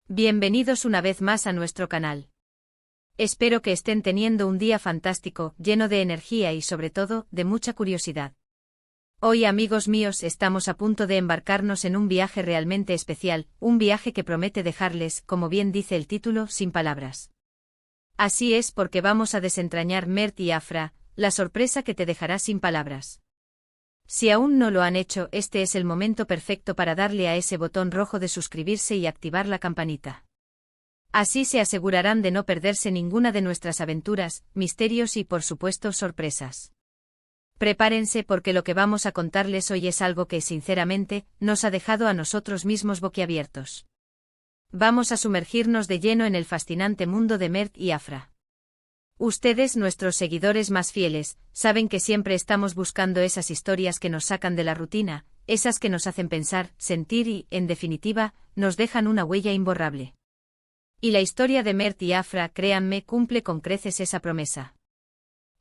Bienvenidos una vez más a nuestro canal. Espero que estén teniendo un día fantástico, lleno de energía y sobre todo, de mucha curiosidad. Hoy, amigos míos, estamos a punto de embarcarnos en un viaje realmente especial, un viaje que promete dejarles, como bien dice el título, sin palabras. Así es porque vamos a desentrañar Mert y Afra, la sorpresa que te dejará sin palabras. Si aún no lo han hecho, este es el momento perfecto para darle a ese botón rojo de suscribirse y activar la campanita. Así se asegurarán de no perderse ninguna de nuestras aventuras, misterios y por supuesto sorpresas. Prepárense porque lo que vamos a contarles hoy es algo que, sinceramente, nos ha dejado a nosotros mismos boquiabiertos. Vamos a sumergirnos de lleno en el fascinante mundo de Mert y Afra. Ustedes, nuestros seguidores más fieles, saben que siempre estamos buscando esas historias que nos sacan de la rutina, esas que nos hacen pensar, sentir y, en definitiva, nos dejan una huella imborrable. Y la historia de Mert y Afra, créanme, cumple con creces esa promesa.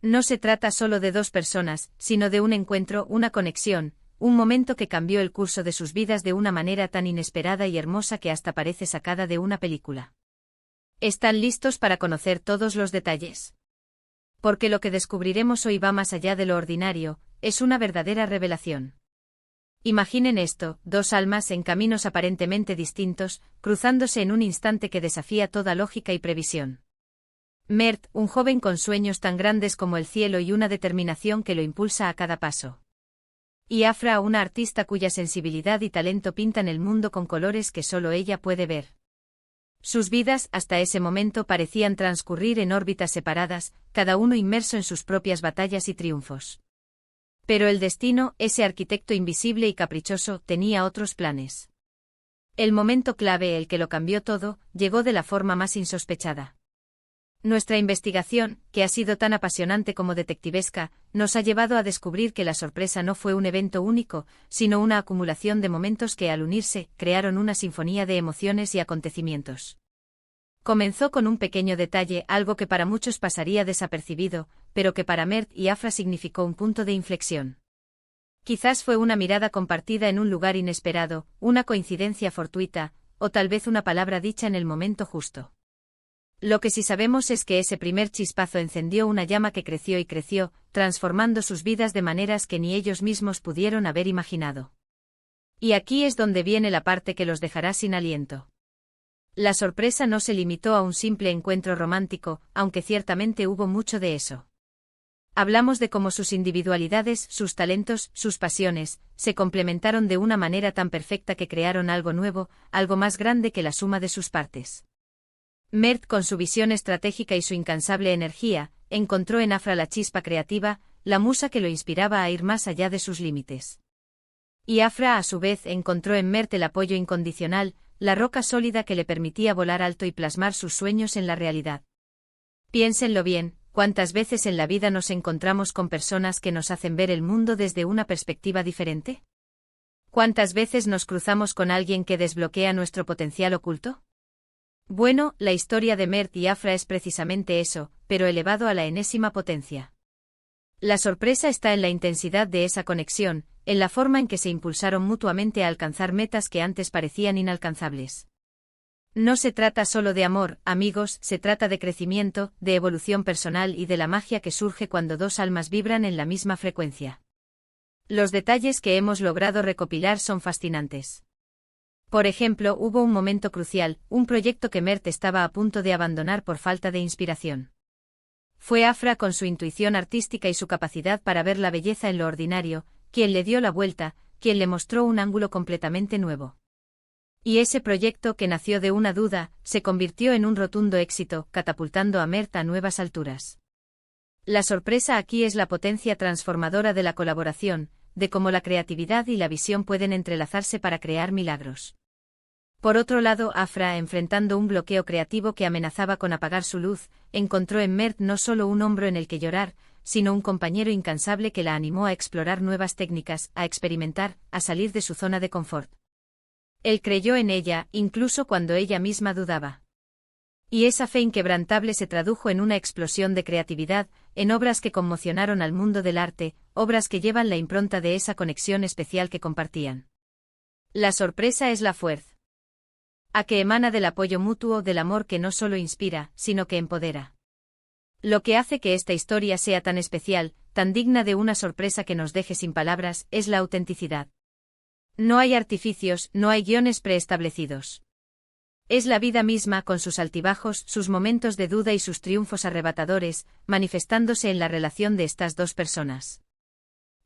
No se trata solo de dos personas, sino de un encuentro, una conexión, un momento que cambió el curso de sus vidas de una manera tan inesperada y hermosa que hasta parece sacada de una película. ¿Están listos para conocer todos los detalles? Porque lo que descubriremos hoy va más allá de lo ordinario, es una verdadera revelación. Imaginen esto, dos almas en caminos aparentemente distintos, cruzándose en un instante que desafía toda lógica y previsión. Mert, un joven con sueños tan grandes como el cielo y una determinación que lo impulsa a cada paso. Y Afra, una artista cuya sensibilidad y talento pintan el mundo con colores que solo ella puede ver. Sus vidas, hasta ese momento, parecían transcurrir en órbitas separadas, cada uno inmerso en sus propias batallas y triunfos. Pero el destino, ese arquitecto invisible y caprichoso, tenía otros planes. El momento clave, el que lo cambió todo, llegó de la forma más insospechada. Nuestra investigación, que ha sido tan apasionante como detectivesca, nos ha llevado a descubrir que la sorpresa no fue un evento único, sino una acumulación de momentos que al unirse, crearon una sinfonía de emociones y acontecimientos. Comenzó con un pequeño detalle, algo que para muchos pasaría desapercibido, pero que para Mert y Afra significó un punto de inflexión. Quizás fue una mirada compartida en un lugar inesperado, una coincidencia fortuita, o tal vez una palabra dicha en el momento justo. Lo que sí sabemos es que ese primer chispazo encendió una llama que creció y creció, transformando sus vidas de maneras que ni ellos mismos pudieron haber imaginado. Y aquí es donde viene la parte que los dejará sin aliento. La sorpresa no se limitó a un simple encuentro romántico, aunque ciertamente hubo mucho de eso. Hablamos de cómo sus individualidades, sus talentos, sus pasiones, se complementaron de una manera tan perfecta que crearon algo nuevo, algo más grande que la suma de sus partes. Mert, con su visión estratégica y su incansable energía, encontró en Afra la chispa creativa, la musa que lo inspiraba a ir más allá de sus límites. Y Afra, a su vez, encontró en Mert el apoyo incondicional, la roca sólida que le permitía volar alto y plasmar sus sueños en la realidad. Piénsenlo bien, ¿cuántas veces en la vida nos encontramos con personas que nos hacen ver el mundo desde una perspectiva diferente? ¿Cuántas veces nos cruzamos con alguien que desbloquea nuestro potencial oculto? Bueno, la historia de Mert y Afra es precisamente eso, pero elevado a la enésima potencia. La sorpresa está en la intensidad de esa conexión, en la forma en que se impulsaron mutuamente a alcanzar metas que antes parecían inalcanzables. No se trata solo de amor, amigos, se trata de crecimiento, de evolución personal y de la magia que surge cuando dos almas vibran en la misma frecuencia. Los detalles que hemos logrado recopilar son fascinantes. Por ejemplo, hubo un momento crucial, un proyecto que Mert estaba a punto de abandonar por falta de inspiración. Fue Afra, con su intuición artística y su capacidad para ver la belleza en lo ordinario, quien le dio la vuelta, quien le mostró un ángulo completamente nuevo. Y ese proyecto, que nació de una duda, se convirtió en un rotundo éxito, catapultando a Mert a nuevas alturas. La sorpresa aquí es la potencia transformadora de la colaboración, de cómo la creatividad y la visión pueden entrelazarse para crear milagros. Por otro lado, Afra, enfrentando un bloqueo creativo que amenazaba con apagar su luz, encontró en Mert no solo un hombro en el que llorar, sino un compañero incansable que la animó a explorar nuevas técnicas, a experimentar, a salir de su zona de confort. Él creyó en ella, incluso cuando ella misma dudaba. Y esa fe inquebrantable se tradujo en una explosión de creatividad, en obras que conmocionaron al mundo del arte, obras que llevan la impronta de esa conexión especial que compartían. La sorpresa es la fuerza. A que emana del apoyo mutuo, del amor que no solo inspira, sino que empodera. Lo que hace que esta historia sea tan especial, tan digna de una sorpresa que nos deje sin palabras, es la autenticidad. No hay artificios, no hay guiones preestablecidos. Es la vida misma con sus altibajos, sus momentos de duda y sus triunfos arrebatadores, manifestándose en la relación de estas dos personas.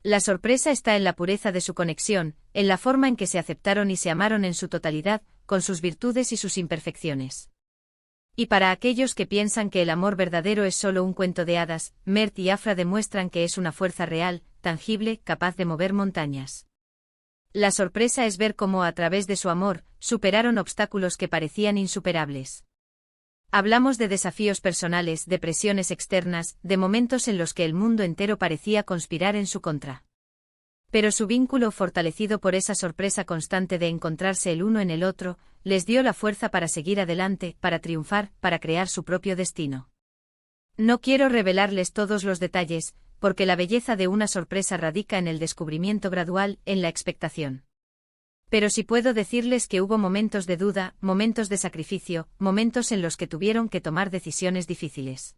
La sorpresa está en la pureza de su conexión, en la forma en que se aceptaron y se amaron en su totalidad, con sus virtudes y sus imperfecciones. Y para aquellos que piensan que el amor verdadero es solo un cuento de hadas, Mert y Afra demuestran que es una fuerza real, tangible, capaz de mover montañas. La sorpresa es ver cómo a través de su amor, superaron obstáculos que parecían insuperables. Hablamos de desafíos personales, de presiones externas, de momentos en los que el mundo entero parecía conspirar en su contra. Pero su vínculo, fortalecido por esa sorpresa constante de encontrarse el uno en el otro, les dio la fuerza para seguir adelante, para triunfar, para crear su propio destino. No quiero revelarles todos los detalles, porque la belleza de una sorpresa radica en el descubrimiento gradual, en la expectación. Pero sí puedo decirles que hubo momentos de duda, momentos de sacrificio, momentos en los que tuvieron que tomar decisiones difíciles.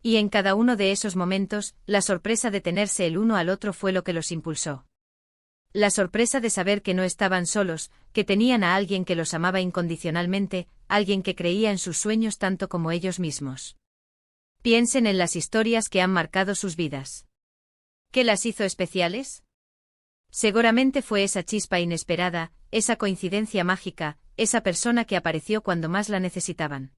Y en cada uno de esos momentos, la sorpresa de tenerse el uno al otro fue lo que los impulsó. La sorpresa de saber que no estaban solos, que tenían a alguien que los amaba incondicionalmente, alguien que creía en sus sueños tanto como ellos mismos. Piensen en las historias que han marcado sus vidas. ¿Qué las hizo especiales? Seguramente fue esa chispa inesperada, esa coincidencia mágica, esa persona que apareció cuando más la necesitaban.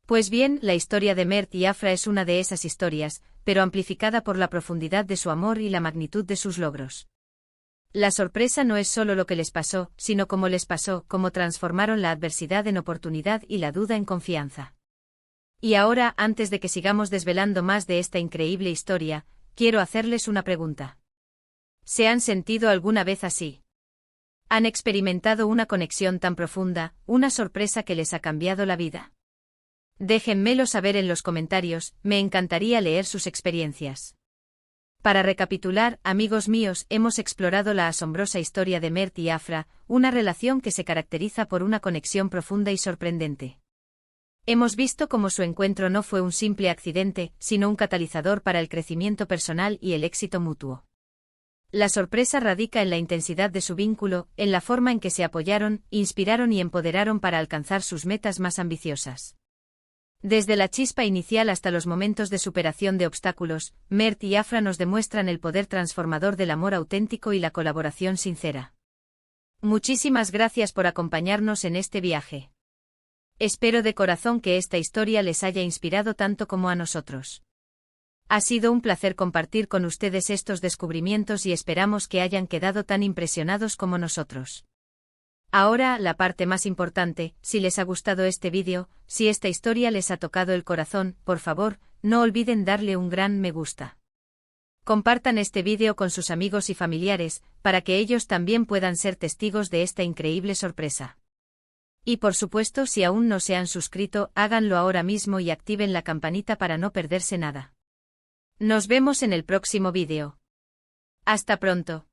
Pues bien, la historia de Mert y Afra es una de esas historias, pero amplificada por la profundidad de su amor y la magnitud de sus logros. La sorpresa no es solo lo que les pasó, sino cómo les pasó, cómo transformaron la adversidad en oportunidad y la duda en confianza. Y ahora, antes de que sigamos desvelando más de esta increíble historia, quiero hacerles una pregunta. ¿Se han sentido alguna vez así? ¿Han experimentado una conexión tan profunda, una sorpresa que les ha cambiado la vida? Déjenmelo saber en los comentarios, me encantaría leer sus experiencias. Para recapitular, amigos míos, hemos explorado la asombrosa historia de Mert y Afra, una relación que se caracteriza por una conexión profunda y sorprendente. Hemos visto cómo su encuentro no fue un simple accidente, sino un catalizador para el crecimiento personal y el éxito mutuo. La sorpresa radica en la intensidad de su vínculo, en la forma en que se apoyaron, inspiraron y empoderaron para alcanzar sus metas más ambiciosas. Desde la chispa inicial hasta los momentos de superación de obstáculos, Mert y Afra nos demuestran el poder transformador del amor auténtico y la colaboración sincera. Muchísimas gracias por acompañarnos en este viaje. Espero de corazón que esta historia les haya inspirado tanto como a nosotros. Ha sido un placer compartir con ustedes estos descubrimientos y esperamos que hayan quedado tan impresionados como nosotros. Ahora, la parte más importante, si les ha gustado este vídeo, si esta historia les ha tocado el corazón, por favor, no olviden darle un gran me gusta. Compartan este vídeo con sus amigos y familiares, para que ellos también puedan ser testigos de esta increíble sorpresa. Y por supuesto, si aún no se han suscrito, háganlo ahora mismo y activen la campanita para no perderse nada. Nos vemos en el próximo vídeo. Hasta pronto.